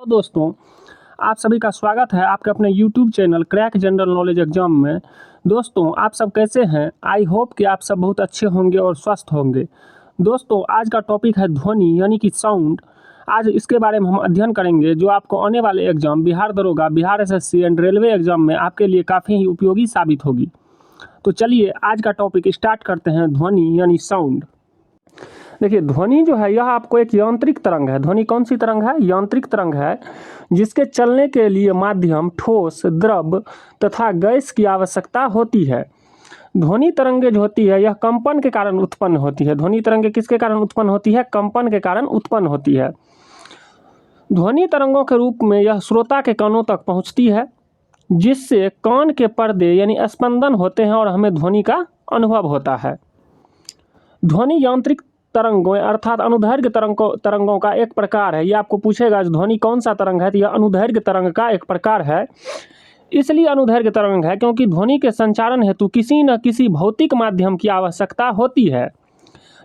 तो दोस्तों, आप सभी का स्वागत है आपके अपने YouTube channel crack general knowledge exam में। दोस्तों, आप सब कैसे हैं? आई होप कि आप सब बहुत अच्छे होंगे और स्वस्थ होंगे। दोस्तों, आज का टॉपिक है ध्वनि यानी कि साउंड। आज इसके बारे में हम अध्ययन करेंगे जो आपको आने वाले एग्जाम बिहार दरोगा, Bihar SSC and railway exam में आपके लिए काफ़ी ही उपयोगी साबित होगी। तो चलिए आज का टॉपिक स्टार्ट करते हैं, ध्वनि यानी साउंड। देखिए, ध्वनि जो है यह आपको एक यांत्रिक तरंग है। ध्वनि कौन सी तरंग है? यांत्रिक तरंग है, जिसके चलने के लिए माध्यम ठोस, द्रव तथा गैस की आवश्यकता होती है। ध्वनि तरंगे जो होती है यह कंपन के कारण उत्पन्न होती है। ध्वनि तरंगे किसके कारण उत्पन्न होती है? कंपन के कारण उत्पन्न होती है। ध्वनि तरंगों के रूप में यह श्रोता के कानों तक पहुंचती है, जिससे कान के पर्दे यानी स्पंदन होते हैं और हमें ध्वनि का अनुभव होता है। ध्वनि यांत्रिक तरंगों अर्थात अनुदैर्घ्य तरंगों का एक प्रकार है। ये आपको पूछेगा ध्वनि कौन सा तरंग है, तो यह अनुदैर्घ्य तरंग का एक प्रकार है। इसलिए अनुदैर्घ्य तरंग है क्योंकि ध्वनि के संचारण हेतु किसी न किसी भौतिक माध्यम की आवश्यकता होती है।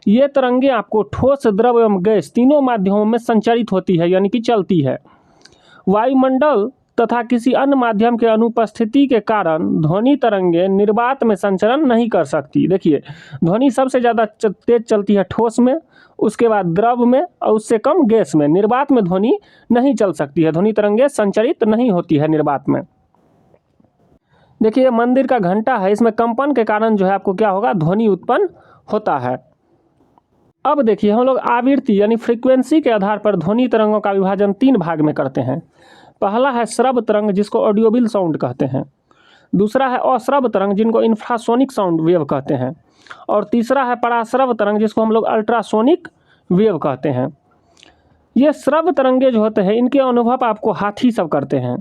ये तरंगे आपको ठोस, द्रव एवं गैस तीनों माध्यमों में संचारित होती है, यानी कि चलती है। वायुमंडल तथा किसी अन्य माध्यम के अनुपस्थिति के कारण ध्वनि तरंगे निर्वात में संचरण नहीं कर सकती। देखिए, ध्वनि सबसे ज़्यादा तेज चलती है ठोस में, उसके बाद द्रव में और उससे कम गैस में। निर्वात में ध्वनि नहीं चल सकती है, ध्वनि तरंगे संचरित नहीं होती है निर्वात में। देखिए, मंदिर का घंटा है, इसमें कंपन के कारण जो है आपको क्या होगा? ध्वनि उत्पन्न होता है। अब देखिए, हम लोग आवृत्ति यानी फ्रीक्वेंसी के आधार पर ध्वनि तरंगों का विभाजन 3 भाग में करते हैं। पहला है श्रव्य तरंग, जिसको ऑडियोबिल साउंड कहते हैं। दूसरा है अश्रव्य तरंग, जिनको इंफ्रासोनिक साउंड वेव कहते हैं। और तीसरा है पराश्रव्य तरंग, जिसको हम लोग अल्ट्रासोनिक वेव कहते हैं। ये श्रव्य तरंगे जो होते हैं इनके अनुभव आपको हाथी सब करते हैं।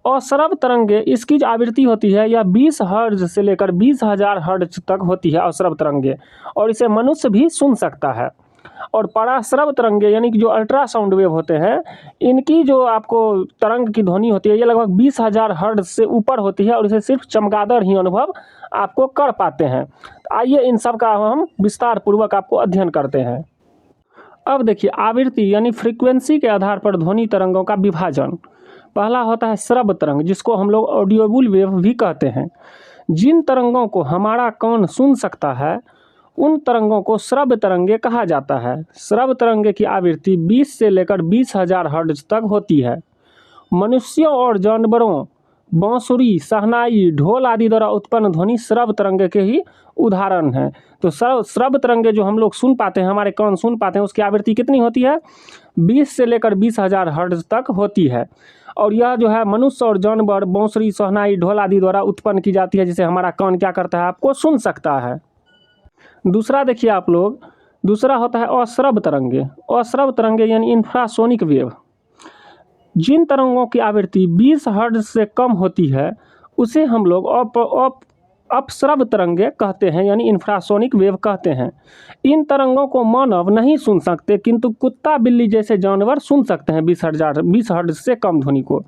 अश्रव्य तरंगे, इसकी जो आवृत्ति होती है यह 20 हर्ट्ज से लेकर 20,000 हर्ट्ज तक होती है अश्रव्य तरंगे, और इसे मनुष्य भी सुन सकता है। और पराश्रव्य तरंगे यानी कि जो अल्ट्रासाउंड वेव होते हैं, इनकी जो आपको तरंग की ध्वनि होती है ये लगभग 20,000 हर्ट्ज से ऊपर होती है, और इसे सिर्फ चमगादड़ ही अनुभव आपको कर पाते हैं। आइए इन सब का हम विस्तार पूर्वक आपको अध्ययन करते हैं। अब देखिए, आवृत्ति यानी फ्रीक्वेंसी के आधार पर ध्वनि तरंगों का विभाजन। पहला होता है श्रव्य तरंग, जिसको हम लोग ऑडियोबुल वेव भी कहते हैं। जिन तरंगों को हमारा कान सुन सकता है उन तरंगों को श्रव्य तरंगे कहा जाता है। श्रव्य तरंगे की आवृत्ति 20 से लेकर 20,000 हर्ट्ज तक होती है। मनुष्यों और जानवरों, बांसुरी, शहनाई, ढोल आदि द्वारा उत्पन्न ध्वनि श्रव्य तरंगे के ही उदाहरण हैं। तो श्रव्य तरंगे जो हम लोग सुन पाते हैं, हमारे कान सुन पाते हैं, उसकी आवृत्ति कितनी होती है? 20 से लेकर 20,000 हर्ट्ज तक होती है। और यह जो है मनुष्य और जानवर, बांसुरी, शहनाई, ढोल आदि द्वारा उत्पन्न की जाती है, जिसे हमारा कान क्या करता है? आपको सुन सकता है। दूसरा देखिए आप लोग, दूसरा होता है अश्रव्य तरंगे। अश्रव्य तरंगे यानी इंफ्रासोनिक वेव। जिन तरंगों की आवृत्ति 20 हर्ट्ज से कम होती है उसे हम लोग अपश्रव्य तरंगे कहते हैं, यानी इंफ्रासोनिक वेव कहते हैं। इन तरंगों को मानव नहीं सुन सकते, किंतु कुत्ता, बिल्ली जैसे जानवर सुन सकते हैं 20 हर्ट्ज से कम ध्वनि को।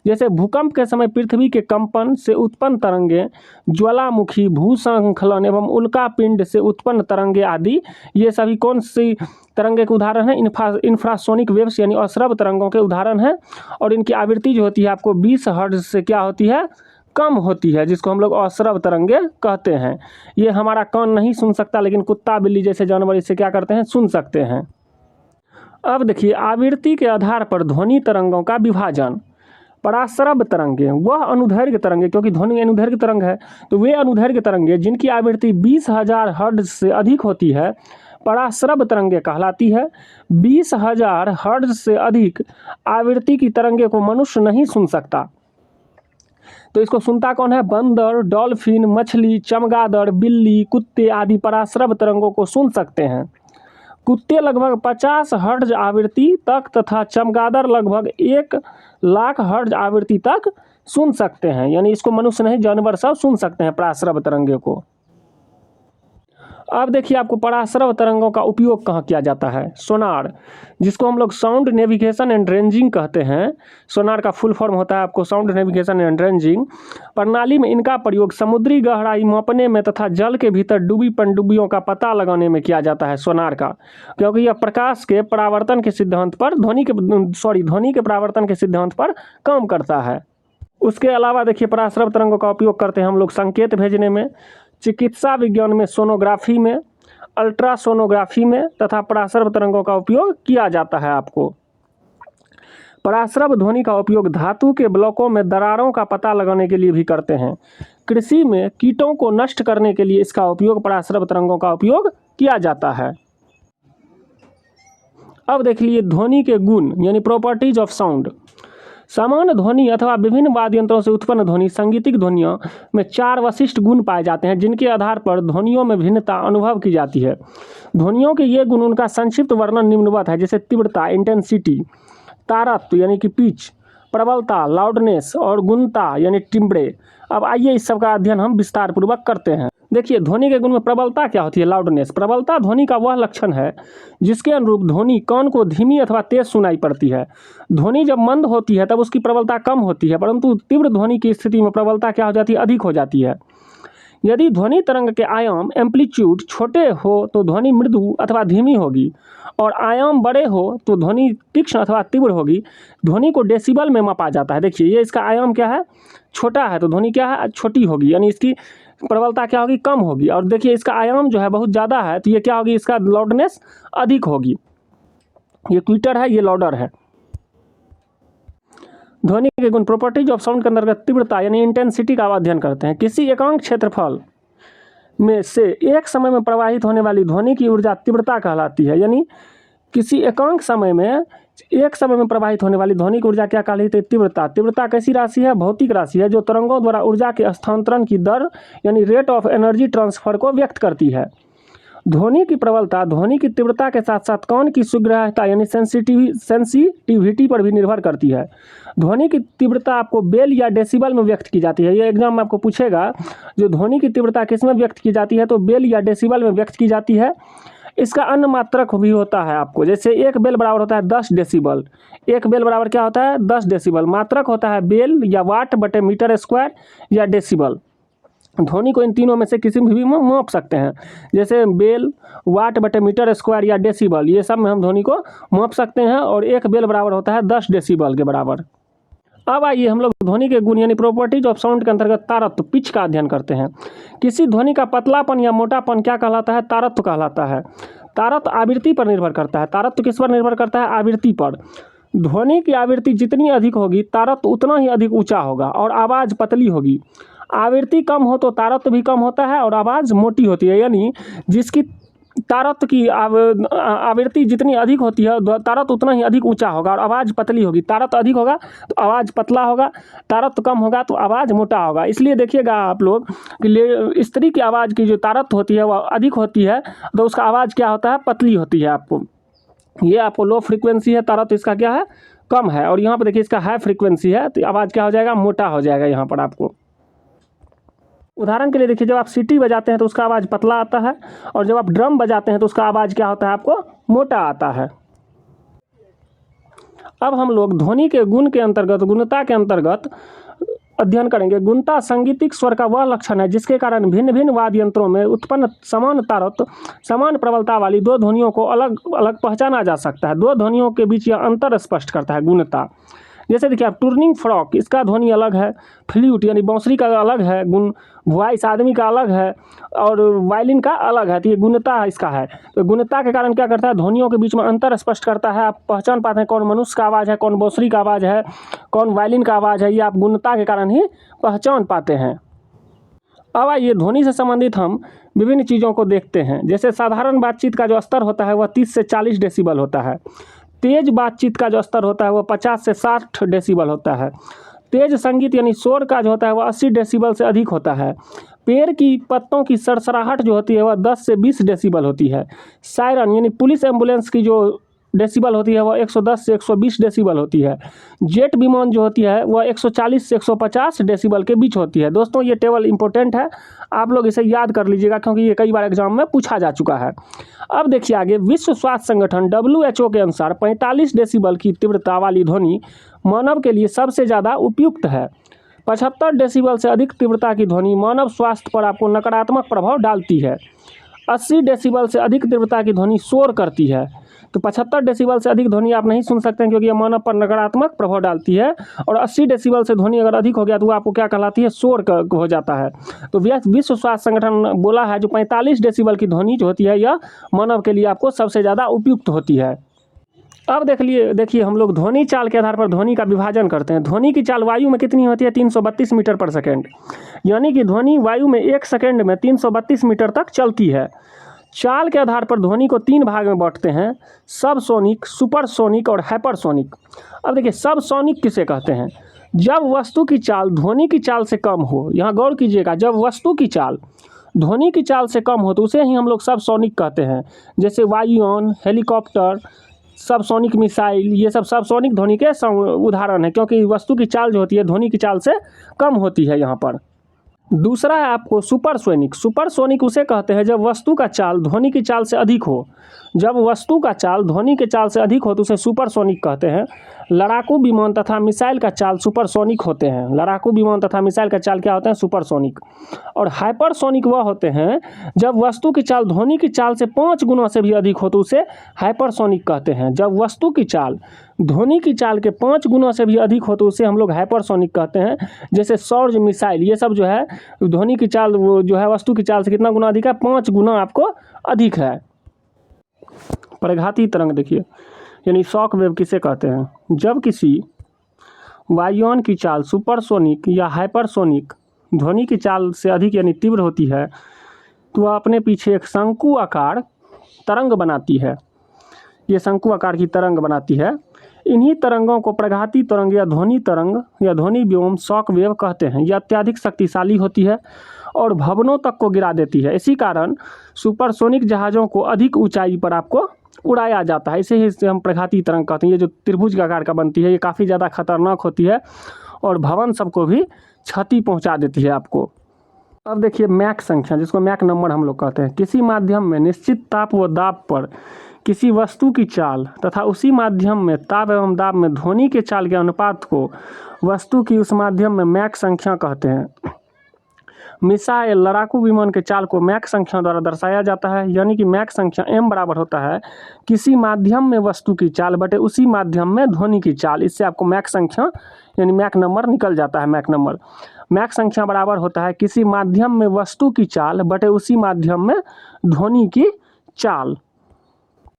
जैसे भूकंप के समय पृथ्वी के कंपन से उत्पन्न तरंगे, ज्वालामुखी, भूस्खलन एवं उल्कापिंड से उत्पन्न तरंगे आदि, ये सभी कौन सी तरंगे के उदाहरण हैं? इंफ्रासोनिक वेव्स यानी अश्रव्य तरंगों के उदाहरण हैं। और इनकी आवृत्ति जो होती है आपको 20 हर्ट्ज से क्या होती है? कम होती है, जिसको हम लोग अश्रव्य तरंगे कहते हैं। ये हमारा कान नहीं सुन सकता, लेकिन कुत्ता, बिल्ली जैसे जानवर इसे क्या करते हैं? सुन सकते हैं। अब देखिए, आवृत्ति के आधार पर ध्वनि तरंगों का विभाजन। पराश्रव्य तरंगे वह अनुदैर्घ्य तरंगे, क्योंकि ध्वनि अनुदैर्घ्य तरंग है, तो वे अनुदैर्घ्य तरंगे जिनकी आवृत्ति 20,000 हर्ट्ज से अधिक होती है पराश्रव्य तरंगे कहलाती है। 20,000 हर्ट्ज से अधिक आवृत्ति की तरंगे को मनुष्य नहीं सुन सकता। तो इसको सुनता कौन है? बंदर, डॉल्फिन, मछली, चमगादड़, बिल्ली, कुत्ते आदि पराश्रव्य तरंगों को सुन सकते हैं। कुत्ते लगभग 50 हर्ट्ज आवृत्ति तक तथा चमगादड़ लगभग 1,00,000 हर्ट्ज आवृत्ति तक सुन सकते हैं, यानी इसको मनुष्य नहीं जानवर सब सुन सकते हैं पराश्रव्य तरंगे को। अब देखिए आपको पराश्रव तरंगों का उपयोग कहाँ किया जाता है। सोनार, जिसको हम लोग साउंड नेविगेशन एंड रेंजिंग कहते हैं, सोनार का फुल फॉर्म होता है आपको साउंड नेविगेशन एंड रेंजिंग प्रणाली में इनका प्रयोग समुद्री गहराई मापने में तथा जल के भीतर डूबी पनडुब्बियों का पता लगाने में किया जाता है सोनार का, क्योंकि यह प्रकाश के परावर्तन के सिद्धांत पर ध्वनि के परावर्तन के सिद्धांत पर काम करता है। उसके अलावा देखिए पराश्रव तरंगों का उपयोग करते हैं हम लोग संकेत भेजने में, चिकित्सा विज्ञान में सोनोग्राफी में, अल्ट्रासोनोग्राफी में तथा पराश्रव तरंगों का उपयोग किया जाता है। आपको पराश्रव ध्वनि का उपयोग धातु के ब्लॉकों में दरारों का पता लगाने के लिए भी करते हैं। कृषि में कीटों को नष्ट करने के लिए इसका उपयोग पराश्रव तरंगों का उपयोग किया जाता है। अब देख लिए ध्वनि के गुण यानी प्रॉपर्टीज ऑफ साउंड। सामान्य ध्वनि अथवा विभिन्न वाद्य यंत्रों से उत्पन्न ध्वनि सांगीतिक ध्वनियों में 4 विशिष्ट गुण पाए जाते हैं, जिनके आधार पर ध्वनियों में भिन्नता अनुभव की जाती है। ध्वनियों के ये गुण उनका संक्षिप्त वर्णन निम्नवत है, जैसे तीव्रता इंटेंसिटी, तारत्व यानी कि पिच, प्रबलता लाउडनेस और गुणता यानी टिम्ब्रे। अब आइए इस सब का अध्ययन हम विस्तार पूर्वक करते हैं। देखिए ध्वनि के गुण में प्रबलता क्या होती है, लाउडनेस। प्रबलता ध्वनि का वह लक्षण है जिसके अनुरूप ध्वनि कान को धीमी अथवा तेज सुनाई पड़ती है। ध्वनि जब मंद होती है तब उसकी प्रबलता कम होती है, परंतु तीव्र ध्वनि की स्थिति में प्रबलता क्या हो जाती है, अधिक हो जाती है। यदि ध्वनि तरंग के आयाम एम्पलीट्यूड छोटे हो तो ध्वनि मृदु अथवा धीमी होगी, और आयाम बड़े हो तो ध्वनि तीक्ष्ण अथवा तीव्र होगी। ध्वनि को डेसिबल में मापा जाता है। देखिए ये इसका आयाम क्या है, छोटा है तो ध्वनि क्या है, छोटी होगी, यानी इसकी प्रबलता क्या होगी, कम होगी। और देखिए इसका आयाम जो है बहुत ज़्यादा है तो ये क्या होगी, इसका लाउडनेस अधिक होगी। ये क्विटर है, ये लाउडर है। ध्वनि के गुण प्रॉपर्टीज ऑफ साउंड के अंतर्गत तीव्रता यानी इंटेंसिटी का अध्ययन करते हैं। किसी एकांक क्षेत्रफल में से एक समय में प्रवाहित होने वाली ध्वनि की ऊर्जा तीव्रता कहलाती है। यानी किसी एकांक समय में एक समय में प्रवाहित होने वाली ध्वनि की ऊर्जा क्या कहलाती है, तीव्रता। तीव्रता कैसी राशि है, भौतिक राशि है, जो तरंगों द्वारा ऊर्जा के हस्तांतरण की दर यानी रेट ऑफ एनर्जी ट्रांसफर को व्यक्त करती है। ध्वनि की प्रबलता ध्वनि की तीव्रता के साथ साथ कान की सुग्राह्यता यानी सेंसिटिविटी पर भी निर्भर करती है। ध्वनि की तीव्रता आपको बेल या डेसिबल में व्यक्त की जाती है। ये एग्जाम में आपको पूछेगा जो ध्वनि की तीव्रता किस में व्यक्त की जाती है, तो बेल या डेसिबल में व्यक्त की जाती है। इसका अन्य मात्रक भी होता है आपको, जैसे एक बेल बराबर होता है 10 डेसिबल। एक बेल बराबर क्या होता है, 10 डेसिबल। मात्रक होता है बेल या वाट बटे मीटर स्क्वायर या डेसिबल। ध्वनि को इन तीनों में से किसी भी में माप सकते हैं, जैसे बेल, वाट बटे मीटर स्क्वायर या डेसिबल, ये सब में हम ध्वनि को माप सकते हैं। और एक बेल बराबर होता है 10 डेसिबल के बराबर। अब आइए हम लोग ध्वनि के गुण यानी प्रॉपर्टीज ऑफ साउंड के अंतर्गत तारत्व पिच का अध्ययन करते हैं। किसी ध्वनि का पतलापन या मोटापन क्या कहलाता है, तारत्व कहलाता है। तारत्व आवृत्ति पर निर्भर करता है। तारत्व किस पर निर्भर करता है, आवृत्ति पर। ध्वनि की आवृत्ति जितनी अधिक होगी तारत्व उतना ही अधिक ऊंचा होगा और आवाज़ पतली होगी। आवृत्ति कम हो तो तारत्व भी कम होता है और आवाज़ मोटी होती है। यानी जिसकी तारत्व की आवृत्ति जितनी अधिक होती है तारत्व उतना ही अधिक ऊंचा होगा और आवाज़ पतली होगी। तारत्व अधिक होगा तो आवाज़ पतला होगा, तारत्व कम होगा तो आवाज़ मोटा होगा। इसलिए देखिएगा आप लोग कि स्त्री की आवाज़ की जो तारत्व होती है वह अधिक होती है तो उसका आवाज़ क्या होता है, पतली होती है। आपको ये आपको लो फ्रिक्वेंसी है, तारत्व इसका क्या है, कम है। और यहाँ पर देखिए इसका हाई फ्रिक्वेंसी है तो आवाज़ क्या हो जाएगा, मोटा हो जाएगा। यहाँ पर आपको उदाहरण के लिए देखिए, जब आप सीटी बजाते हैं तो उसका आवाज़ पतला आता है और जब आप ड्रम बजाते हैं तो उसका आवाज़ क्या होता है, आपको मोटा आता है। अब हम लोग ध्वनि के गुण के अंतर्गत गुणता के अंतर्गत अध्ययन करेंगे। गुणता संगीतिक स्वर का वह लक्षण है जिसके कारण भिन्न भिन्न वाद्य यंत्रों में उत्पन्न समान तारत्व समान प्रबलता वाली दो ध्वनियों को अलग अलग पहचाना जा सकता है। दो ध्वनियों के बीच यह अंतर स्पष्ट करता है गुणता। जैसे देखिए आप टूर्निंग फ्रॉक, इसका ध्वनि अलग है। फ्लूट यानी बांसुरी का अलग है गुण, वॉइस आदमी का अलग है और वायलिन का अलग है। तो ये गुणता इसका है। तो गुणता के कारण क्या करता है, ध्वनियों के बीच में अंतर स्पष्ट करता है। आप पहचान पाते हैं कौन मनुष्य का आवाज़ है, कौन बांसुरी का आवाज़ है, कौन वायलिन का आवाज़ है। ये आप गुणता के कारण ही पहचान पाते हैं। अब आइए ध्वनि से संबंधित हम विभिन्न चीज़ों को देखते हैं। जैसे साधारण बातचीत का जो स्तर होता है वह 30 से 40 डेसिबल होता है। तेज बातचीत का जो स्तर होता है वह 50 से 60 डेसिबल होता है। तेज संगीत यानी शोर का जो होता है वह 80 डेसिबल से अधिक होता है। पेड़ की पत्तों की सरसराहट जो होती है वह 10 से 20 डेसिबल होती है। सायरन यानी पुलिस एम्बुलेंस की जो डेसिबल होती है वह 110 से 120 डेसिबल होती है। जेट विमान जो होती है वह 140 से 150 डेसिबल के बीच होती है। दोस्तों ये टेबल इंपॉर्टेंट है, आप लोग इसे याद कर लीजिएगा क्योंकि ये कई बार एग्जाम में पूछा जा चुका है। अब देखिए आगे, विश्व स्वास्थ्य संगठन WHO के अनुसार 45 डेसिबल की तीव्रता वाली ध्वनि मानव के लिए सबसे ज़्यादा उपयुक्त है। 75 डेसिबल से अधिक तीव्रता की ध्वनि मानव स्वास्थ्य पर आपको नकारात्मक प्रभाव डालती है। 80 डेसिबल से अधिक तीव्रता की ध्वनि शोर करती है। तो 75 डेसिबल से अधिक ध्वनि आप नहीं सुन सकते हैं क्योंकि यह मानव पर नकारात्मक प्रभाव डालती है। और 80 डेसिबल से ध्वनि अगर अधिक हो गया तो वो आपको क्या कहलाती है, शोर हो जाता है। तो विश्व स्वास्थ्य संगठन बोला है जो 45 डेसिबल की ध्वनि जो होती है यह मानव के लिए आपको सबसे ज़्यादा उपयुक्त होती है। अब देखिए हम लोग ध्वनि चाल के आधार पर ध्वनि का विभाजन करते हैं। ध्वनि की चाल वायु में कितनी होती है, 332 मीटर पर सेकेंड, यानी कि ध्वनि वायु में 1 सेकेंड में 332 मीटर तक चलती है। चाल के आधार पर ध्वनि को 3 भाग में बांटते हैं, सबसोनिक, सुपरसोनिक और हाइपरसोनिक। अब देखिए सबसोनिक किसे कहते हैं, जब वस्तु की चाल ध्वनि की चाल से कम हो। यहाँ गौर कीजिएगा, जब वस्तु की चाल ध्वनि की चाल से कम हो तो उसे ही हम लोग सबसोनिक कहते हैं। जैसे वायुयान, हेलीकॉप्टर, सबसोनिक मिसाइल, ये सब सबसोनिक ध्वनि के उदाहरण है क्योंकि वस्तु की चाल जो होती है ध्वनि की चाल से कम होती है यहाँ पर। दूसरा है आपको सुपरसोनिक। सुपरसोनिक उसे कहते हैं जब वस्तु का चाल ध्वनि की चाल से अधिक हो। जब वस्तु का चाल ध्वनि के चाल से अधिक हो तो उसे सुपरसोनिक कहते हैं। लड़ाकू विमान तथा मिसाइल का चाल सुपरसोनिक होते हैं। लड़ाकू विमान तथा मिसाइल का चाल क्या होते हैं, सुपरसोनिक। और हाइपरसोनिक वह होते हैं जब वस्तु की चाल ध्वनि की चाल से 5 गुना से भी अधिक हो तो उसे हाइपरसोनिक कहते हैं। जब वस्तु की चाल ध्वनि की चाल के 5 गुना से भी अधिक हो तो उसे हम लोग हाइपरसोनिक कहते हैं। जैसे सौर मिसाइल, ये सब जो है ध्वनि की चाल वो जो है वस्तु की चाल से कितना गुना अधिक है, 5 गुना आपको अधिक है। परिघाती तरंग देखिए, यानी शॉक वेव किसे कहते हैं, जब किसी वायुयान की चाल सुपरसोनिक या हाइपरसोनिक ध्वनि की चाल से अधिक यानी तीव्र होती है तो वह अपने पीछे एक शंकु आकार तरंग बनाती है। ये शंकु आकार की तरंग बनाती है। इन्हीं तरंगों को प्रघाती तरंग या ध्वनि तरंग या ध्वनि व्योम शॉक वेव कहते हैं। यह अत्यधिक शक्तिशाली होती है और भवनों तक को गिरा देती है। इसी कारण सुपरसोनिक जहाज़ों को अधिक ऊंचाई पर आपको उड़ाया जाता है। इसे ही हम प्रघाती तरंग कहते हैं। ये जो त्रिभुज का आकार का बनती है ये काफ़ी ज़्यादा खतरनाक होती है और भवन सबको भी क्षति पहुंचा देती है आपको। अब देखिए मैक संख्या, जिसको मैक नंबर हम लोग कहते हैं। किसी माध्यम में निश्चित ताप व दाब पर किसी वस्तु की चाल तथा उसी माध्यम में ताप एवं दाब में ध्वनि के चाल के अनुपात को वस्तु की उस माध्यम में मैक संख्या कहते हैं। मिसाइल, लड़ाकू विमान के चाल को मैक संख्या द्वारा दर्शाया जाता है। यानी कि मैक संख्या m बराबर होता है किसी माध्यम में वस्तु की चाल बटे उसी माध्यम में ध्वनि की चाल। इससे आपको मैक संख्या यानी मैक नंबर निकल जाता है। मैक नंबर, मैक संख्या बराबर होता है किसी माध्यम में वस्तु की चाल बटे उसी माध्यम में ध्वनि की चाल।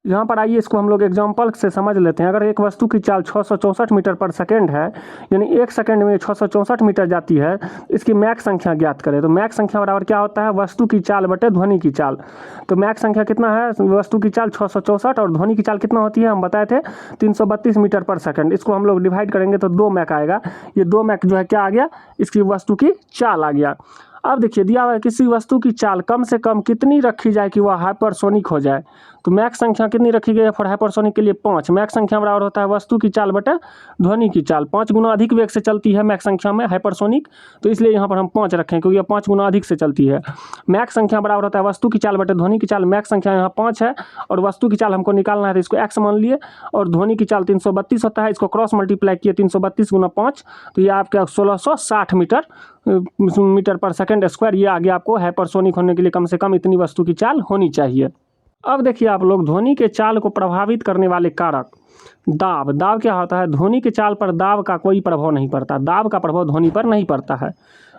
यहाँ पर आइए इसको हम लोग एग्जाम्पल से समझ लेते हैं। अगर एक वस्तु की चाल 664 मीटर पर सेकेंड है, यानी 1 सेकेंड में 664 मीटर जाती है, इसकी मैक संख्या ज्ञात करें। तो मैक संख्या बराबर क्या होता है, वस्तु की चाल बटे ध्वनि की चाल। तो मैक संख्या कितना है, वस्तु की चाल 664 और ध्वनि की चाल कितना होती है, हम बताए थे 332 मीटर पर सेकेंड। इसको हम लोग डिवाइड करेंगे तो 2 मैक आएगा। ये 2 मैक जो है क्या आ गया, इसकी वस्तु की चाल आ गया। अब देखिए दिया हुआ है किसी वस्तु की चाल कम से कम कितनी रखी जाए कि वह हाइपरसोनिक हो जाए। तो मैक संख्या कितनी रखी गई है फॉर हाइपरसोनिक के लिए, 5। मैक संख्या बराबर होता है वस्तु की चाल बटे ध्वनि की चाल। 5 गुना अधिक वेग से चलती है मैक संख्या में हाइपरसोनिक, तो इसलिए यहाँ पर हम 5 रखें क्योंकि यह 5 गुना अधिक से चलती है। मैक संख्या बराबर होता है वस्तु की चाल बटे ध्वनि की चाल। मैक संख्या यहाँ 5 है और वस्तु की चाल हमको निकालना है तो इसको x मान लिए, और ध्वनि की चाल 332 होता है, इसको क्रॉस मल्टीप्लाई किए 332 गुना 5, तो ये आपका 1660 मीटर पर सेकेंड स्क्वायर। ये आगे आपको हाइपरसोनिक होने के लिए कम से कम इतनी वस्तु की चाल होनी चाहिए। अब देखिए आप लोग ध्वनि के चाल को प्रभावित करने वाले कारक। दाब, दाब क्या होता है, ध्वनि के चाल पर दाब का कोई प्रभाव नहीं पड़ता। दाब का प्रभाव ध्वनि पर नहीं पड़ता है।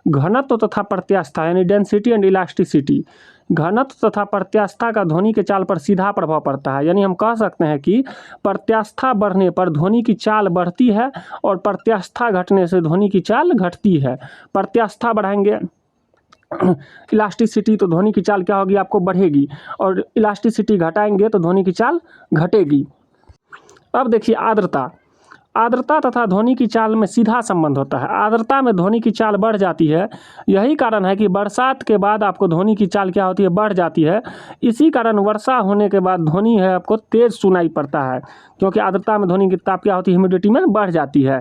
घनत्व तथा प्रत्यास्थता यानी डेंसिटी एंड इलास्टिसिटी, घनत्व तथा प्रत्यास्थता का ध्वनि के चाल पर सीधा प्रभाव पड़ता है। यानी हम कह सकते हैं कि प्रत्यास्थता बढ़ने पर ध्वनि की चाल बढ़ती है और प्रत्यास्थता घटने से ध्वनि की चाल घटती है। प्रत्यास्थता बढ़ाएंगे इलास्टिसिटी तो ध्वनि की चाल क्या होगी, आपको बढ़ेगी, और इलास्टिसिटी घटाएंगे तो ध्वनि की चाल घटेगी। अब देखिए आर्द्रता, आर्द्रता तथा ध्वनि की चाल में सीधा संबंध होता है। आर्द्रता में ध्वनि की चाल बढ़ जाती है। यही कारण है कि बरसात के बाद आपको ध्वनि की चाल क्या होती है, बढ़ जाती है। इसी कारण वर्षा होने के बाद ध्वनि है आपको तेज सुनाई पड़ता है, क्योंकि आर्द्रता में ध्वनि की ताप क्या होती है, ह्यूमिडिटी में बढ़ जाती है।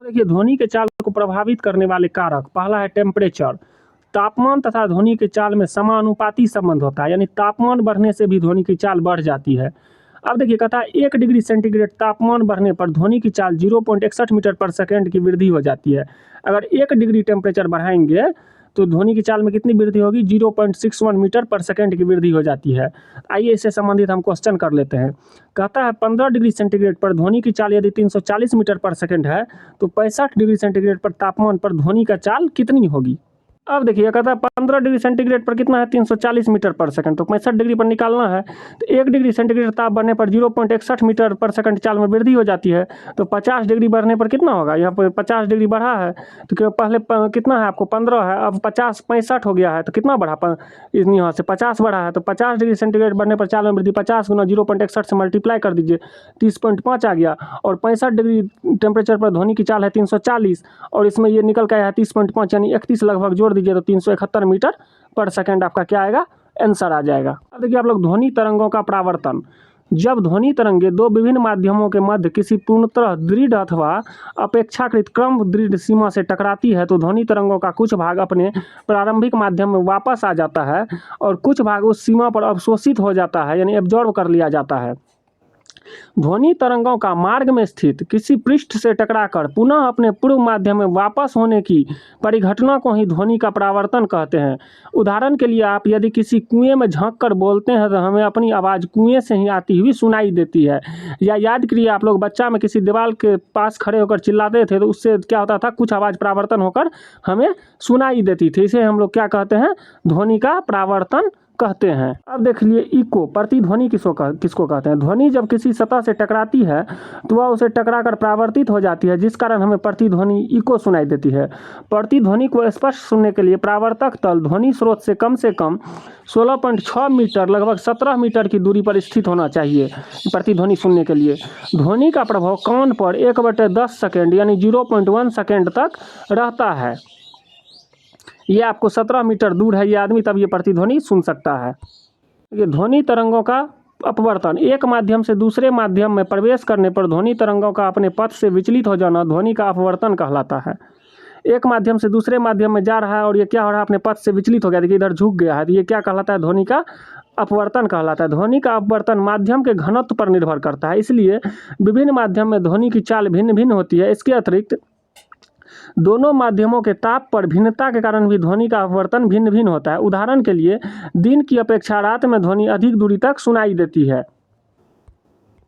देखिए ध्वनि के चाल को प्रभावित करने वाले कारक, पहला है टेम्परेचर। तापमान तथा ध्वनि की चाल में समानुपाती संबंध होता है, यानी तापमान बढ़ने से भी ध्वनि की चाल बढ़ जाती है। अब देखिए कहता है 1 डिग्री सेंटीग्रेड तापमान बढ़ने पर ध्वनि की चाल 0.61 मीटर पर सेकंड की वृद्धि हो जाती है। अगर 1 डिग्री टेम्परेचर बढ़ाएंगे तो ध्वनि की चाल में कितनी वृद्धि होगी, 0.61 मीटर पर सेकंड की वृद्धि हो जाती है। आइए इससे संबंधित हम क्वेश्चन कर लेते हैं। कहता है 15 डिग्री सेंटीग्रेड पर ध्वनि की चाल यदि 340 मीटर पर सेकंड है तो 65 डिग्री सेंटीग्रेड पर तापमान पर ध्वनि का चाल कितनी होगी। अब देखिए कहता है 15 डिग्री सेंटीग्रेड पर कितना है, 340 मीटर पर सेकंड, तो 65 डिग्री पर निकालना है। तो 1 डिग्री सेंटीग्रेड ताप बढ़ने पर 0.61 मीटर पर सेकंड चाल में वृद्धि हो जाती है। तो 50 डिग्री बढ़ने पर कितना होगा, यहाँ पर 50 डिग्री बढ़ा है तो पहले कितना है आपको 15 है, अब 50 65 हो गया है, तो कितना बढ़ा, यहाँ से 50 बढ़ा है। तो 50 डिग्री सेंटीग्रेड बढ़ने पर चाल में वृद्धि 50 गुना 0.61 से मल्टीप्लाई कर दीजिए, 30.5 आ गया। और 65 डिग्री टेम्परेचर पर ध्वनि की चाल है 340 और इसमें ये निकल के आया है 30.5 यानी 31 लगभग जोड़ दीजिए तो 371 मीटर पर सेकंड आपका क्या आएगा, आंसर आ जाएगा। अब देखिए आप लोग ध्वनि तरंगों का परावर्तन। जब ध्वनि तरंगे दो विभिन्न माध्यमों के मध्य किसी पूर्णतः दृढ़ अथवा अपेक्षाकृत क्रम दृढ़ सीमा से टकराती है तो ध्वनि तरंगों का कुछ भाग अपने प्रारंभिक माध्यम में वापस आ जाता है और कुछ भाग उस सीमा पर अवशोषित हो जाता है, यानी एब्जॉर्ब कर लिया जाता है। ध्वनि तरंगों का मार्ग में स्थित किसी पृष्ठ से टकराकर पुनः अपने पूर्व माध्यम में वापस होने की परिघटना को ही ध्वनि का परावर्तन कहते हैं। उदाहरण के लिए आप यदि किसी कुएं में झांक कर बोलते हैं तो हमें अपनी आवाज़ कुएं से ही आती हुई सुनाई देती है। या याद करिए आप लोग बच्चा में किसी दीवार के पास खड़े होकर चिल्लाते थे तो उससे क्या होता था, कुछ आवाज़ परावर्तन होकर हमें सुनाई देती थी। इसे हम लोग क्या कहते हैं, ध्वनि का परावर्तन कहते हैं। अब देख लिए इको, प्रतिध्वनि किसको कहते हैं। ध्वनि जब किसी सतह से टकराती है तो वह उसे टकराकर परावर्तित हो जाती है, जिस कारण हमें प्रतिध्वनि इको सुनाई देती है। प्रतिध्वनि को स्पष्ट सुनने के लिए परावर्तक तल ध्वनि स्रोत से कम 16.6 मीटर लगभग 17 मीटर की दूरी पर स्थित होना चाहिए प्रतिध्वनि सुनने के लिए। ध्वनि का प्रभाव कान पर 1/10 सेकेंड यानी 0.1 सेकेंड तक रहता है। ये आपको 17 मीटर दूर है ये आदमी, तब ये प्रतिध्वनि सुन सकता है। ये ध्वनि तरंगों का अपवर्तन। एक माध्यम से दूसरे माध्यम में प्रवेश करने पर ध्वनि तरंगों का अपने पथ से विचलित हो जाना ध्वनि का अपवर्तन कहलाता है। एक माध्यम से दूसरे माध्यम में जा रहा है और ये क्या हो रहा है, अपने पथ से विचलित हो गया, देखिए इधर झुक गया है, तो ये क्या कहलाता है, ध्वनि का अपवर्तन कहलाता है। ध्वनि का अपवर्तन माध्यम के घनत्व पर निर्भर करता है, इसलिए विभिन्न माध्यम में ध्वनि की चाल भिन्न भिन्न होती है। इसके अतिरिक्त दोनों माध्यमों के ताप पर भिन्नता के कारण भी ध्वनि का अपवर्तन भिन्न भिन्न होता है। उदाहरण के लिए दिन की अपेक्षा रात में ध्वनि अधिक दूरी तक सुनाई देती है।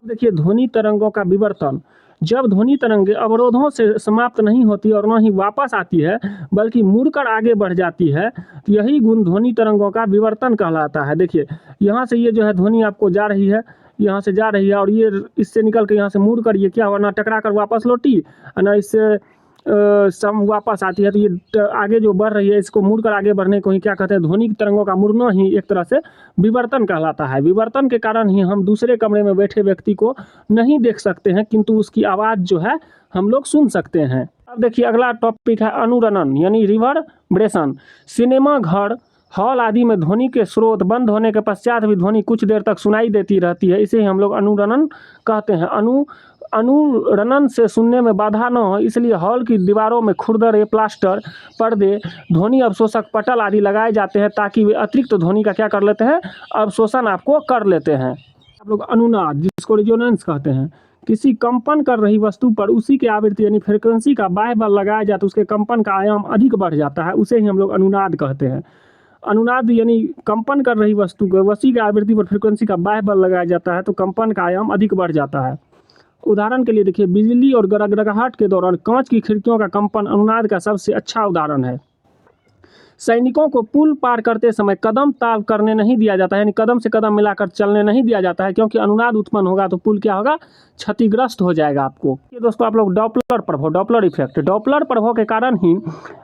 देखिए ध्वनि तरंगों का विवर्तन। जब ध्वनि तरंगे अवरोधों से समाप्त नहीं होती और न ही वापस आती है बल्कि मुड़कर आगे बढ़ जाती है तो यही गुण ध्वनि तरंगों का विवर्तन कहलाता है। देखिए यहाँ से ये जो है ध्वनि आपको जा रही है, यहाँ से जा रही है और ये इससे निकल के यहाँ से मुड़ कर ये क्या हुआ, ना टकरा कर वापस लौटी ना इससे सम वापस आती है, तो ये आगे जो बढ़ रही है इसको मुड़कर आगे बढ़ने को ही क्या कहते हैं, ध्वनि तरंगों का मुड़ना ही एक तरह से विवर्तन कहलाता है। विवर्तन के कारण ही हम दूसरे कमरे में बैठे व्यक्ति को नहीं देख सकते हैं किंतु उसकी आवाज़ जो है हम लोग सुन सकते हैं। अब देखिए अगला टॉपिक है अनुरणन यानी रिवर्बरेशन। सिनेमा घर, हॉल आदि में ध्वनि के स्रोत बंद होने के पश्चात भी ध्वनि कुछ देर तक सुनाई देती रहती है, इसे हम लोग अनुरणन कहते हैं। अनुरणन से सुनने में बाधा न हो इसलिए हॉल की दीवारों में खुरदरे, प्लास्टर, पर्दे, ध्वनि अवशोषक पटल आदि लगाए जाते हैं ताकि वे अतिरिक्त ध्वनि का क्या कर लेते हैं, अवशोषण आपको कर लेते हैं। आप लोग अनुनाद जिसको रेजोनेंस कहते हैं, किसी कंपन कर रही वस्तु पर उसी के आवृत्ति यानी फ्रिक्वेंसी का बाह्य बल लगाया जाए तो उसके कंपन का आयाम अधिक बढ़ जाता है, उसे ही हम लोग अनुनाद कहते हैं। अनुनाद यानी कंपन कर रही वस्तु को उसी की आवृत्ति पर फ्रिक्वेंसी का बाह्य बल लगाया जाता है तो कंपन का आयाम अधिक बढ़ जाता है। उदाहरण के लिए देखिए बिजली और गड़गड़ाहट के दौरान कांच की खिड़कियों का कंपन अनुनाद का सबसे अच्छा उदाहरण है। सैनिकों को पुल पार करते समय कदम ताल करने नहीं दिया जाता है, यानी कदम से कदम मिलाकर चलने नहीं दिया जाता है, क्योंकि अनुनाद उत्पन्न होगा तो पुल क्या होगा, क्षतिग्रस्त हो जाएगा आपको। ये दोस्तों आप लोग डॉपलर प्रभाव, डॉपलर इफेक्ट, डॉपलर प्रभाव के कारण ही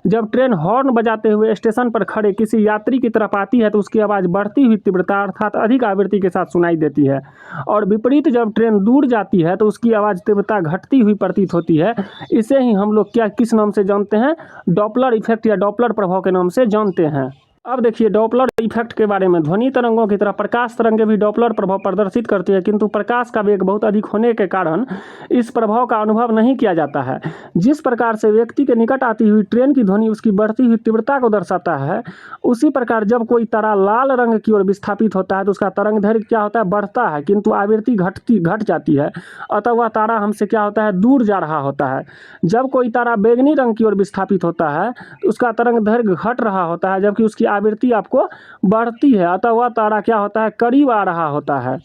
जब ट्रेन हॉर्न बजाते हुए स्टेशन पर खड़े किसी यात्री की तरफ आती है तो उसकी आवाज़ बढ़ती हुई तीव्रता अर्थात अधिक आवृत्ति के साथ सुनाई देती है, और विपरीत जब ट्रेन दूर जाती है तो उसकी आवाज़ तीव्रता घटती हुई प्रतीत होती है। इसे ही हम लोग क्या किस नाम से जानते हैं, डॉपलर इफेक्ट या डॉपलर प्रभाव के नाम से जानते हैं। अब देखिए डॉपलर इफेक्ट के बारे में, ध्वनि तरंगों की तरह प्रकाश तरंगें भी डॉपलर प्रभाव प्रदर्शित करती है, किंतु प्रकाश का वेग बहुत अधिक होने के कारण इस प्रभाव का अनुभव नहीं किया जाता है। जिस प्रकार से व्यक्ति के निकट आती हुई ट्रेन की ध्वनि उसकी बढ़ती हुई तीव्रता को दर्शाता है, उसी प्रकार जब कोई तारा लाल रंग की ओर विस्थापित होता है तो उसका तरंग दैर्घ्य क्या होता है, बढ़ता है, किंतु आवृत्ति घट जाती है, अतः वह तारा हमसे क्या होता है, दूर जा रहा होता है। जब कोई तारा बैंगनी रंग की ओर विस्थापित होता है तो उसका तरंग दैर्घ्य घट रहा होता है, जबकि उसकी आवृत्ति आपको बढ़ती है, अतः वह तारा क्या होता है, करीब आ रहा होता है।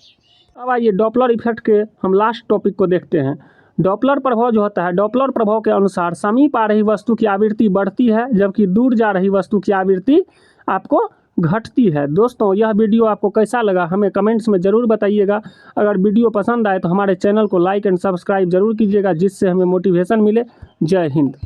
अब आइए डॉपलर इफेक्ट के हम लास्ट टॉपिक को देखते हैं। डॉपलर प्रभाव जो होता है, डॉपलर प्रभाव के अनुसार समीप आ रही वस्तु की आवृत्ति बढ़ती है, जबकि दूर जा रही वस्तु की आवृत्ति आपको घटती है। दोस्तों यह वीडियो आपको कैसा लगा हमें कमेंट्स में ज़रूर बताइएगा। अगर वीडियो पसंद आए तो हमारे चैनल को लाइक एंड सब्सक्राइब जरूर कीजिएगा, जिससे हमें मोटिवेशन मिले। जय हिंद।